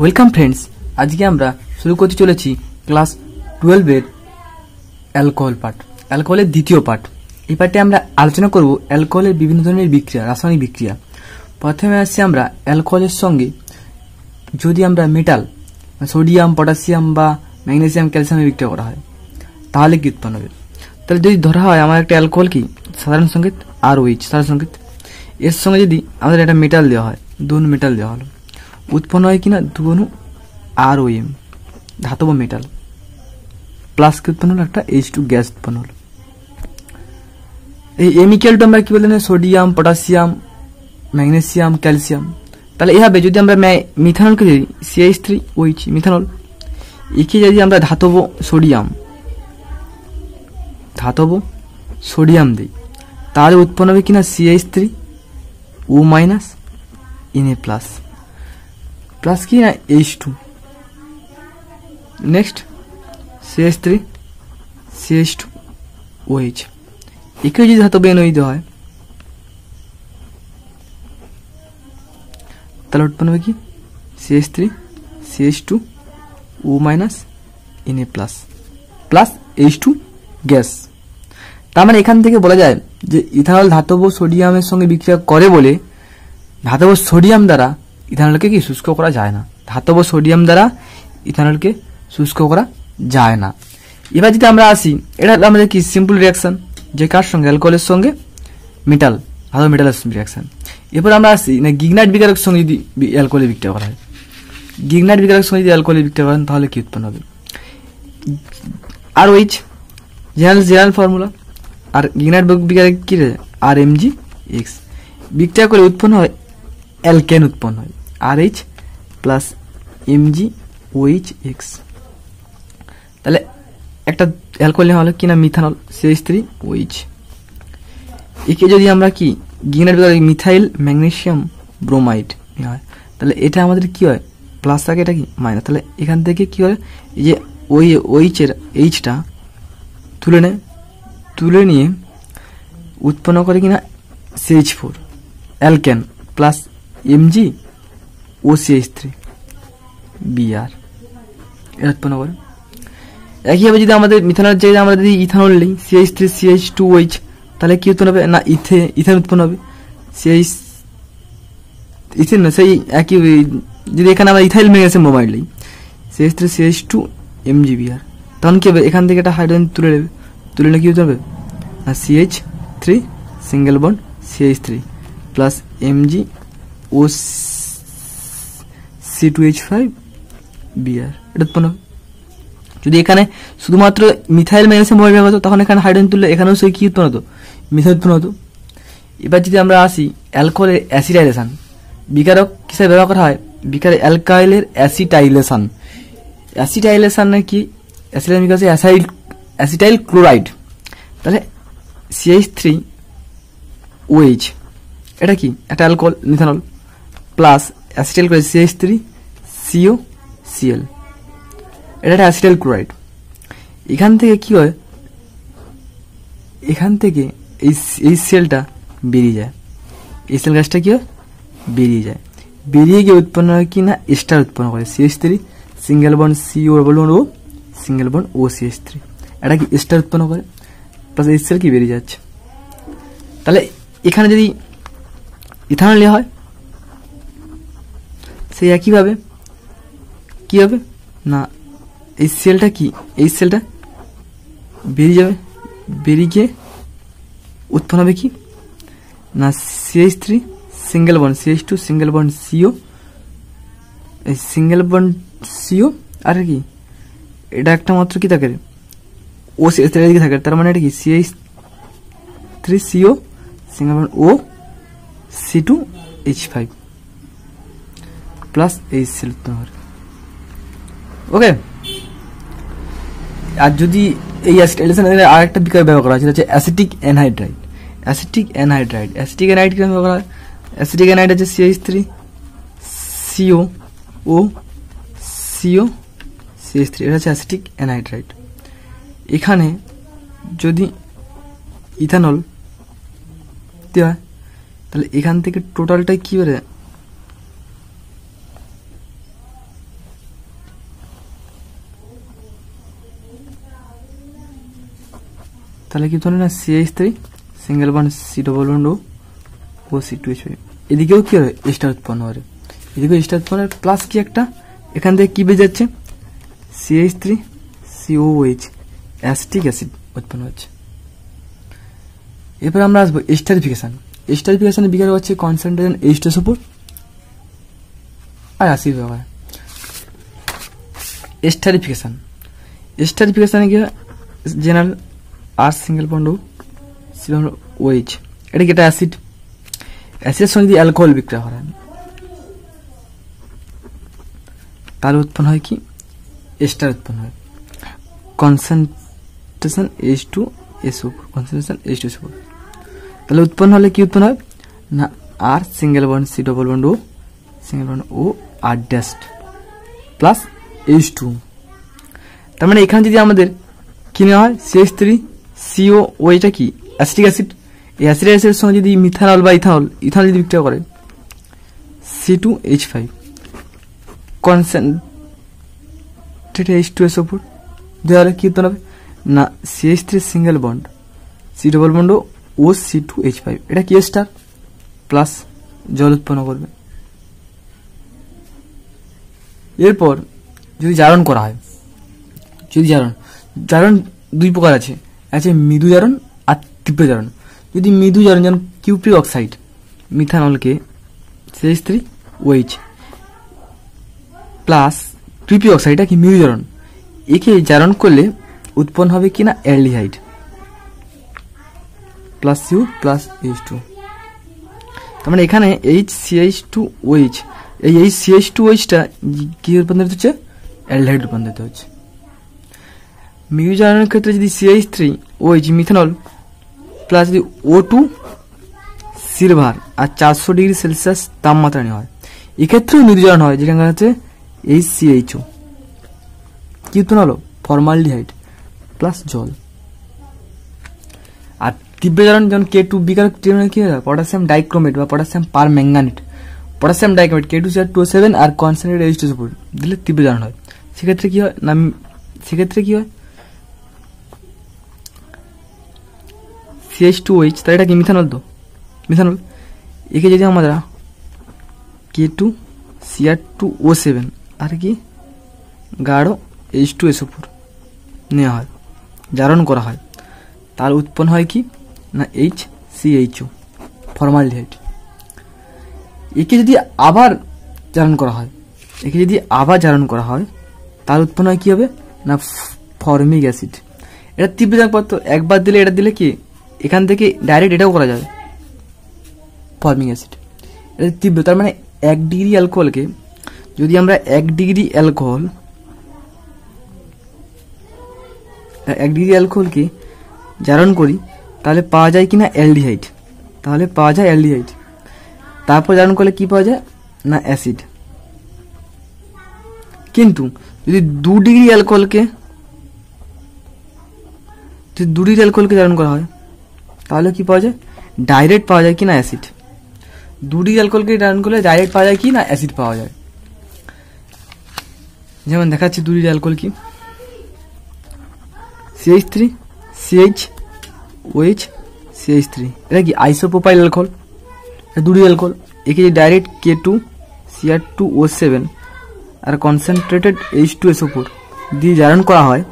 Welcome friends, আজকে আমরা শুরু করতে চলেছি ক্লাস 12 এর অ্যালকোহল পার্ট, অ্যালকোহলের দ্বিতীয় পার্ট। এই পার্টে আমরা আলোচনা করব অ্যালকোহলের বিভিন্ন ধরনের বিক্রিয়া, রাসায়নিক বিক্রিয়া। প্রথমে আসছি আমরা অ্যালকোহলের সঙ্গে যদি আমরা মেটাল সোডিয়াম, পটাশিয়াম বা ম্যাগনেসিয়াম, ক্যালসিয়ামের বিক্রিয়া করা হয় তাহলে কি উৎপন্ন হবে। তাহলে যদি ধরা হয় আমার একটা অ্যালকোহল কি সাধারণ সংকেত ROH, সাধারণ সংকেত, এর সঙ্গে যদি আমাদের একটা মেটাল দেওয়া হয়, দুন মেটাল দেওয়া হলো, উৎপন্ন হয় কিনা দুগুণু ROM, ধাতব মেটাল, প্লাস কি উৎপন্ন হলো একটা H2 গ্যাস উৎপন্ন হলো। এই এমিক্যালটা আমরা কি বললাম, সোডিয়াম, পটাশিয়াম, ম্যাগনেসিয়াম, ক্যালসিয়াম। তাহলে এভাবে যদি আমরা মিথানলকে যদি CH3OH মিথানল, একে যদি আমরা ধাতব সোডিয়াম দিই তাহলে উৎপন্ন হবে কিনা CH3O- Na প্লাস, প্লাস কি না H2, নেক্সট CH3CH2OH, একে যদি ধাতব NO দেওয়া হয় তাহলে উৎপন্ন হবে কি CH3CH2O- Na plus, plus H2 gas. তার মানে এখান থেকে বলা যায় যে ইথানল ধাতব সোডিয়ামের সঙ্গে বিক্রিয়া করে বলে ধাতব সোডিয়াম দ্বারা ইথানলকে কি শুষ্ক করা যায় না, ধাতব সোডিয়াম দ্বারা ইথানলকে শুষ্ক করা যায় না। এবার যদি আমরা আসি, এটা আমাদের কি সিম্পল রিয়াকশন, যে কার সঙ্গে অ্যালকোহলের সঙ্গে মেটাল, ধাতব মেটালের রিয়াকশন। এরপর আমরা আসি না গিগনাইট বিকারের সঙ্গে যদি অ্যালকোহলের বিক্রিয়া করা হয়, গিগনাইট বিকারের সঙ্গে যদি অ্যালকোহলের বিক্রিয়া করেন তাহলে কি উৎপন্ন হবে, ROH জেনারেল ফর্মুলা, আর গিগনাইট বিকারে কি RMgX, বিক্রিয়া করে উৎপন্ন হয় অ্যালকেন উৎপন্ন হয় RH প্লাস MgOH। তাহলে একটা অ্যালকোহল নেওয়া হলো কিনা মিথানল CH3OH, একে যদি আমরা কি গিগনাইট বিকারে মিথাইল ম্যাগনেসিয়াম ব্রোমাইড নেওয়া হয় তাহলে এটা আমাদের কি হয় প্লাস থাকে, এটা কি মাইনাস। তাহলে এখান থেকে কি হয়, এই যে ওই OH এর Hটা তুলে নিয়ে উৎপন্ন করে কিনা CH4 অ্যালকেন প্লাস MgOCH3Br, এটা উৎপন্ন করে। একইভাবে যদি আমাদের মিথানলের জায়গায় আমরা যদি ইথানল নিই CH3CH2OH তাহলে কি উৎপন্ন হবে না ইথেন উৎপন্ন হবে, ইথেন না সেই একই। যদি এখানে আমরা ইথাইল ম্যাগনেসিয়াম ব্রোমাইড নিই CH3CH2MgBr, তখন কি হবে এখান থেকে একটা হাইড্রোজেন তুলে নিলে কি হতে হবে না CH3 single bond CH3 plus MgOC2H5Br, এটা উৎপন্ন হবে। যদি এখানে শুধুমাত্র মিথাইল ম্যাগনেসিয়াম ব্রোমাইড ব্যবহার হতো তখন এখানে হাইড্রোজেন তুললে এখানেও সেই কি উৎপন্ন হতো, মিথাইল উৎপন্ন হতো। এবার যদি আমরা আসি অ্যালকোহলের অ্যাসিডাইলেশন, বিকারক কিসে ব্যবহার করা হয়, বিকারে অ্যালকাইলের অ্যাসিটাইলেশন কি অ্যাসিটাইল ক্লোরাইড। তাহলে CH3OH এটা কি একটা alcohol methanol plus acetyl chloride CH3COCl, এটা একটা অ্যাসিটাইল ক্লোরাইড। এখান থেকে কি হয়, এখান থেকে এই সেলটা বেরিয়ে যায়, এই সেল গ্যাসটা কি হয় বেরিয়ে গিয়ে উৎপন্ন হয় কি না এস্টার উৎপন্ন করে CH3 single bond CO double bond O single bond OCH3, এটা কি এস্টার উৎপন্ন করে, প্লাস এই সেল কি বেরিয়ে যাচ্ছে। তাহলে এখানে যদি ইথানল নেওয়া হয় সেই একইভাবে কি হবে না এই সেলটা বেরিয়ে যাবে, বেরিয়ে গিয়ে উৎপন্ন হবে কি না CH3 single bond CH2 single bond CO, এই সিঙ্গেল বন্ড CO আর কি এটা একটা মাত্র কি থাকে OCH3 এদিকে থাকে, তার মানে এটা কি CH3CO single bond O C2H5 plus এই সেল উৎপন্ন করে। ওকে, আর যদি এই অ্যাসিটাইলেশন আরেকটা বিক্রিয়া ব্যবহার করা হয় সেটা হচ্ছে অ্যাসিটিক অ্যানহাইড্রাইড কিভাবে ব্যবহার করা হয়, অ্যাসিটিক অ্যানহাইড হচ্ছে CH3COCH3, এটা হচ্ছে অ্যাসিটিক অ্যানহাইড্রাইড। এখানে যদি ইথানল দেওয়া হয় তাহলে এখান থেকে টোটালটাই কি বেরোয় তাহলে কি উৎপন্ন হয় না CH3 single bond C double bond O C2H5। এদিকেও কি হবে স্টার উৎপন্ন হবে, এদিকেও স্টার উৎপন্ন হবে প্লাস কি একটা এখান থেকে কি বেরিয়ে যাচ্ছে CH3 COOH অ্যাসিটিক অ্যাসিড উৎপন্ন হচ্ছে। এরপর আমরা আসবো স্টারিফিকেশন। স্টারিফিকেশনের বিকার হচ্ছে কনসেন্ট্রেশন H2 উপর আর অ্যাসিড ব্যবহার। স্টারিফিকেশনে কি জেনারেল আর সিঙ্গেল বন্ড OH, এটা কি এটা অ্যাসিড, অ্যাসিডের সঙ্গে যদি অ্যালকোহল বিক্রিয়া হয় তাহলে উৎপন্ন হয় কি এস্টার উৎপন্ন হয় কনসেন্ট্রেশন H2SO কনসেন্ট্রেশন H2SO। তাহলে উৎপন্ন হলে কি উৎপন্ন হয় না R single bond C double bond O single bond O R dash plus H2। তার মানে এখানে যদি আমাদের কি নেওয়া হয় CH3 CO ও এটা কি অ্যাসিটিক অ্যাসিড, এই অ্যাসিডিক অ্যাসিডের সঙ্গে যদি মিথানল বা ইথানল যদি বিক্রিয়া করে C2H5 কনসেন্ট্রেটেড H2SO উপর দেওয়ালে কি উৎপন্ন হবে না CH3 single bond C double bond O C2H5, এটা কি স্টার প্লাস জল উৎপন্ন করবে। এরপর যদি জারণ করা হয়, যদি জারণ দুই প্রকার আছে, আছে মৃদু জারণ আর তীব্র জারণ। যদি মৃদু জারণ যেমন কিউপ্রিক অক্সাইড মিথানলকে CH3OH প্লাস কিউপ্রিক অক্সাইড, এটা কি মৃদু জারণ, একে জারণ করলে উৎপন্ন হবে কিনা aldehyde plus CU plus H2। তার মানে এখানে HCH2OH, এই CH2OH-টা কি রূপান্তরিত হচ্ছে অ্যালডিহাইড রূপান্তরিত হচ্ছে। মৃদু জারণের ক্ষেত্রে যদি CH3OH মিথানল প্লাস যদি O2 সিলভার আর 400 ডিগ্রি সেলসিয়াস তাপমাত্রা নেওয়া হয়, এক্ষেত্রেও মৃদু জারণ হয়, যেখানে হচ্ছে HCHO কি উৎপন্ন হলো ফর্মালডিহাইড প্লাস জল। আর তীব্র জারণ যেমন K2 বিকার কি হয় পটাশিয়াম ডাইক্রোমেট বা potassium permanganate, potassium dichromate K2CR2O7 আর কনসেন্ট্রেটেড H2 উপর দিলে তীব্র জারণ হয়। সেক্ষেত্রে কি হয় না CH2OH, তাহলে এটা কি মিথানল, তো মিথানল, একে যদি আমরা K2CR2O7 আর কি গাঢ় H2SO উপর নেওয়া হয়, জারণ করা হয়, তার উৎপন্ন হয় কি না HCHO ফর্মালডিহাইড। একে যদি আবার জারণ করা হয়, তার উৎপন্ন হয় কি হবে না ফর্মিক অ্যাসিড। এটা তীব্র জারণ পদার্থ, একবার দিলে এটা দিলে কি এখান থেকে ডাইরেক্ট এটাও করা যাবে ফর্মিক অ্যাসিড, এটা তীব্র। তার মানে 1 ডিগ্রি অ্যালকোহলকে যদি আমরা 1 ডিগ্রি অ্যালকোহলকে জারণ করি তাহলে পাওয়া যায় কিনা অ্যালডিহাইড, তারপর জারণ করলে কি পাওয়া যায় না অ্যাসিড। কিন্তু যদি 2 ডিগ্রি অ্যালকোহলকে জারণ করা হয় তাহলে কি পাওয়া যায় ডাইরেক্ট পাওয়া যায় কিনা অ্যাসিড। 2 ডিগ্রি অ্যালকোহলকে জারণ করলে ডাইরেক্ট পাওয়া যায় কি না অ্যাসিড পাওয়া যায়। যেমন দেখাচ্ছি 2 ডিগ্রি অ্যালকোহল কি CH3 CHOH CH3, এটা কি আইসোপ্রোপাইল অ্যালকোহল, 2 ডিগ্রি অ্যালকোহল, একে যদি ডাইরেক্ট K2CR2O7 আর কনসেন্ট্রেটেড H2SO উপর দিয়ে জারণ করা হয়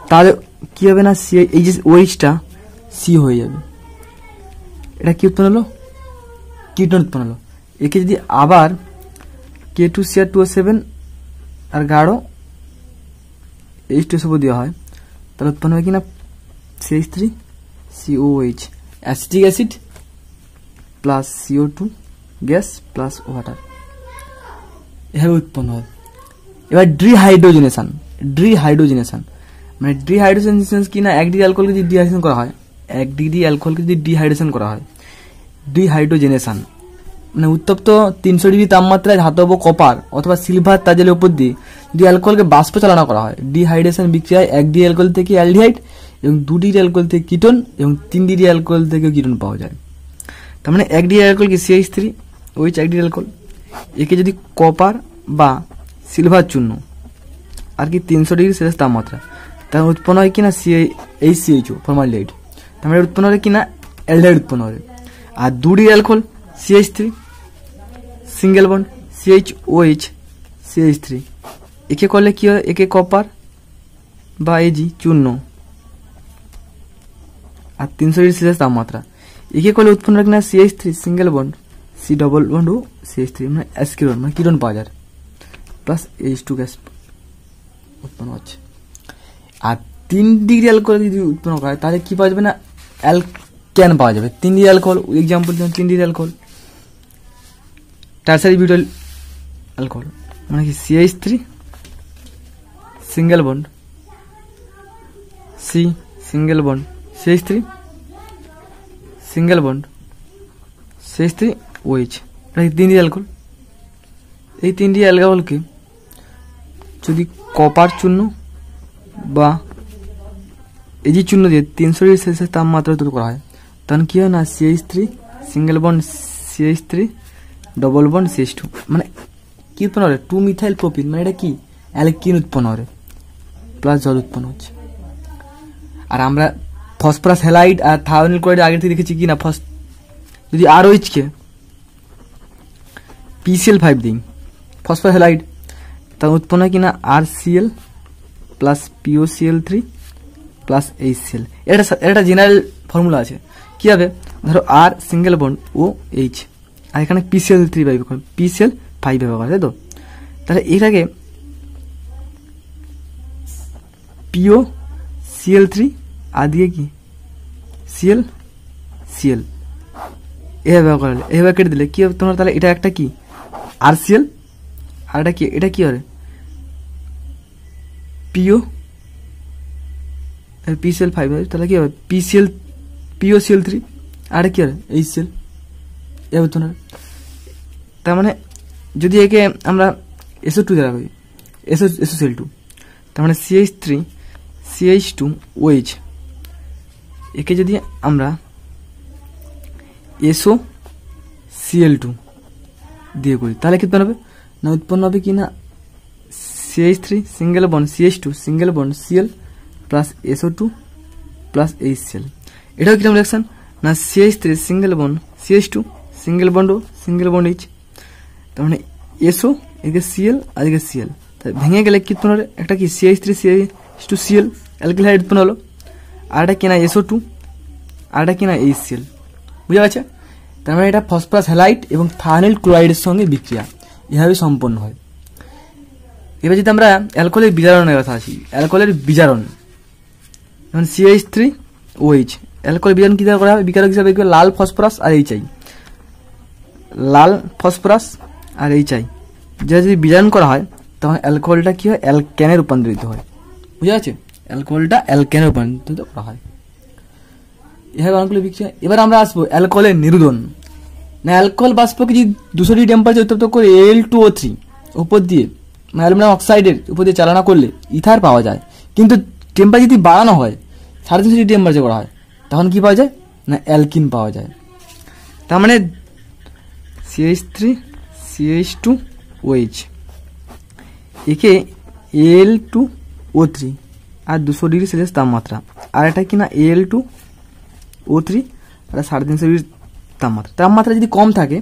তাহলে কি হবে না এই যে OH-টা C হয়ে যাবে, এটা কি উৎপন্ন হলো কিটোন উৎপন্ন হলো। একে যদি আবার K2CR2O7 আর গাঢ় H2SO উপর দেওয়া হয় তাহলে উৎপন্ন হয় কিনা CH3COOH acetic acid plus CO2 gas plus water, এভাবে উৎপন্ন হয়। এবার ডিহাইড্রোজেনেশন মানে ডিহাইড্রোজেনেশন কি না 1 ডিগ্রি অ্যালকোহলকে যদি ডিহাইড্রেশন করা হয়, ডিহাইড্রোজেনেশন মানে উত্তপ্ত 300 ডিগ্রি তাপমাত্রায় ধাতব কপার অথবা সিলভার তাজেলের উপর দিয়ে যদি অ্যালকোহলকে বাষ্প চালনা করা হয়, ডিহাইড্রেশন বিক্রিয়ায় 1 ডিগ্রি অ্যালকোহল থেকে অ্যালডিহাইড এবং 2 ডিগ্রি অ্যালকোহল থেকে কিটোন এবং 3 ডিগ্রি অ্যালকোহল থেকে কিটোন পাওয়া যায়। তার মানে 1 ডিগ্রি অ্যালকোহল কি CH3OH 1 ডিগ্রি অ্যালকোহল, একে যদি কপার বা সিলভার চূর্ণ আর কি 300 ডিগ্রি সেলসিয়াস তাপমাত্রা তার উৎপন্ন হয় কিনা HCHO ফর্মালডিহাইড, তার মানে উৎপন্ন হবে কিনা অ্যালডিহাইড উৎপন্ন হবে। আর 2 degree alcohol CH3 single bond CHOH CH3, একে করলে কি হয়, একে কপার বা Ag চূর্ণ আর 300 ডিগ্রি সেলসিয়াস তাপমাত্রা, একে করলে উৎপন্ন হয় কিনা CH3 single bond C double bond O CH3 মানে অ্যাসকিরন মানে কিরণ পাওয়া যায় প্লাস H2 গ্যাস উৎপন্ন হচ্ছে। আর 3 ডিগ্রি অ্যালকোহল যদি উৎপন্ন করা হয় তাহলে কি পাওয়া যাবে না অ্যালকেন পাওয়া যাবে। 3 ডিগ্রি অ্যালকোহল এক্সাম্পল দিলাম, 3 ডিগ্রি অ্যালকোহল টারসারি বিউটাইল অ্যালকোহল মানে কি CH3 single bond C single bond CH3 single bond CH3 OH, এটা 3 ডিগ্রি অ্যালকোহল। এই 3 ডিগ্রি অ্যালকোহলকে যদি কপার চূর্ণ বা Ag চূর্ণ দিয়ে 300 ডিগ্রি সেলসিয়াস তাপমাত্রা তৈরি করা হয় তখন কি হয় না CH3 single bond CH3 double bond CH2 মানে কি উৎপন্ন হবে 2 মিথাইল প্রোপিন মানে এটা কি অ্যালকিন উৎপন্ন হবে প্লাস জল উৎপন্ন হচ্ছে। আর আমরা ফসফরাস হ্যালাইড আর থায়োনিল ক্লোরাইড আগে থেকে দেখেছি কি না, যদি ROH কে PCl5 দিই ফসফরাস হ্যালাইড তা উৎপন্ন হয় কিনা RCl plus POCl3 plus HCl। এটা জেনারেল ফর্মুলা আছে, কি হবে ধরো R সিঙ্গেল বন্ড ও H আর এখানে PCl3 ব্যবহার করে PCl5 ব্যবহার করে, তাই তো? তাহলে এটাকে POCl3 আর দিয়ে কি Cl এভাবে ব্যবহার করলে এভাবে কেটে দিলে কি হবে তোমার, তাহলে এটা একটা কি RCl আর এটা কি হবে PCl5 তাহলে কি হবে POCl3 আর কি হবে HCl এভাবে তো না। তার মানে যদি একে আমরা SO2 দ্বারা করি SOCl2 তার মানে CH3 CH2 OH একে যদি আমরা SOCl2 দিয়ে করি তাহলে কি উৎপন্ন হবে না, উৎপন্ন হবে কি না CH3 single bond CH2 single bond Cl plus SO2 plus HCl। এটাও কিরকম রিঅ্যাকশন না CH3 single bond CH2 single bond O single bond H, তার মানে SO এদিকে Cl আর এদিকে Cl, তাই ভেঙে গেলে কি উৎপন্ন হবে একটা কি CH3 CH2 Cl alkyl hide উৎপন্ন হলো, আর এটা কিনা SO2 আর এটা কিনা HCl, বুঝা গেছে? তার মানে এটা ফসফরাস হ্যালাইড এবং থায়োনিল ক্লোরাইডের সঙ্গে বিক্রিয়া এভাবে সম্পন্ন হয়। এবার যদি আমরা অ্যালকোহলের বিজারণের কথা আসি, অ্যালকোহলের বিজারণ যেমন CH3OH অ্যালকোহলের বিজারণ কি দ্বারা করা হবে, বিকারক হিসাবে লাল ফসফরাস আর HI, লাল ফসফরাস আর HI যা যদি বিজারণ করা হয় তখন অ্যালকোহলটা কি হয় অ্যালকেনে রূপান্তরিত হয়, বুঝা গেছে? অ্যালকোহলটা অ্যালকেনে রূপান্তরিত করা হয় এভাবে অনেকগুলো বিক্রিয়া। এবার আমরা আসবো অ্যালকোহলের নিরোধন। না অ্যালকোহল বাষ্পকে যদি 200 ডিগ্রি টেম্পারেচার উত্তপ্ত করে Al2O3 উপর দিয়ে অ্যালুমিনিয়াম অক্সাইডের উপর দিয়ে চালনা করলে ইথার পাওয়া যায়, কিন্তু টেম্পারেচার যদি বাড়ানো হয় 350 ডিগ্রি টেম্পারেচার করা হয় তখন কি পাওয়া যায় না অ্যালকিন পাওয়া যায়। তার মানে CH3 CH2OH একে Al2O3 আর 200 ডিগ্রি সেলসিয়াস তাপমাত্রা, আর এটা কিনা Al2O3 আর 350 ডিগ্রি তাপমাত্রা যদি কম থাকে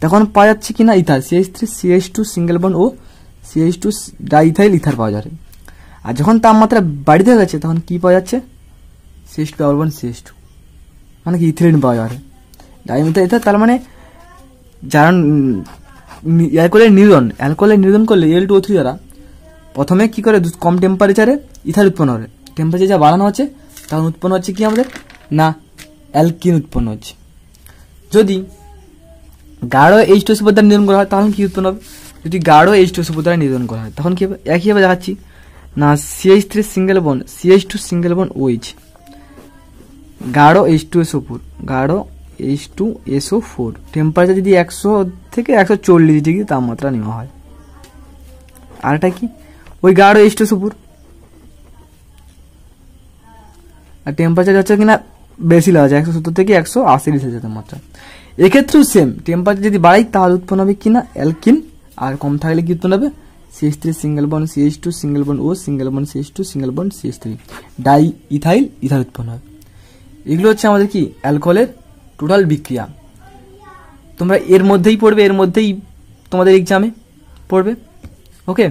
তখন পাওয়া যাচ্ছে কিনা ether CH3 CH2 single bond O CH2 diethyl ether পাওয়া যাবে। আর যখন তাপমাত্রা বাড়িতে হয়ে গেছে তখন কি পাওয়া যাচ্ছে CH2 ডাবল বন্ড CH2 মানে কি ইথিলিন পাওয়া যাবে ডাইমিথাইল ইথার। তার মানে যারা অ্যালকোহলের নিরোধন করলে Al2O3 দ্বারা প্রথমে কি করে কম টেম্পারেচারে ইথার উৎপন্ন হবে, টেম্পারেচার যা বাড়ানো হচ্ছে তখন উৎপন্ন হচ্ছে কি আমাদের না অ্যালকিন উৎপন্ন হচ্ছে। যদি গাঢ় H2SO4 দ্বারা নিরোধন করা হয় তখন কি উৎপন্ন হবে, যদি গাঢ় H2SO4 দ্বারা নিরোধন করা হয় তখন কি হবে একইভাবে দেখাচ্ছি না CH3 single bond CH2 single bond OH গাঢ় H2SO4 টেম্পারেচার যদি 100 থেকে 140 ডিগ্রি তাপমাত্রা নেওয়া হয়, আর এটা কি ওই গাঢ় H2SO4 আর টেম্পারেচার হচ্ছে কিনা বেশি লাগা যায় 170 থেকে 180 ডিগ্রি সেলসিয়াস তাপমাত্রা। এক্ষেত্রেও সেম টেম্পারেচার যদি বাড়াই তাহলে উৎপন্ন হবে কিনা অ্যালকিন, আর কম থাকলে কি উৎপন্ন হবে CH3 single bond CH2 single bond O single bond CH2 single bond CH3 diethyl ether উৎপন্ন হবে। এগুলো হচ্ছে আমাদের কি অ্যালকোহলের টোটাল বিক্রিয়া। তোমরা এর মধ্যেই পড়বে, এর মধ্যেই তোমাদের এক্সামে পড়বে। ওকে।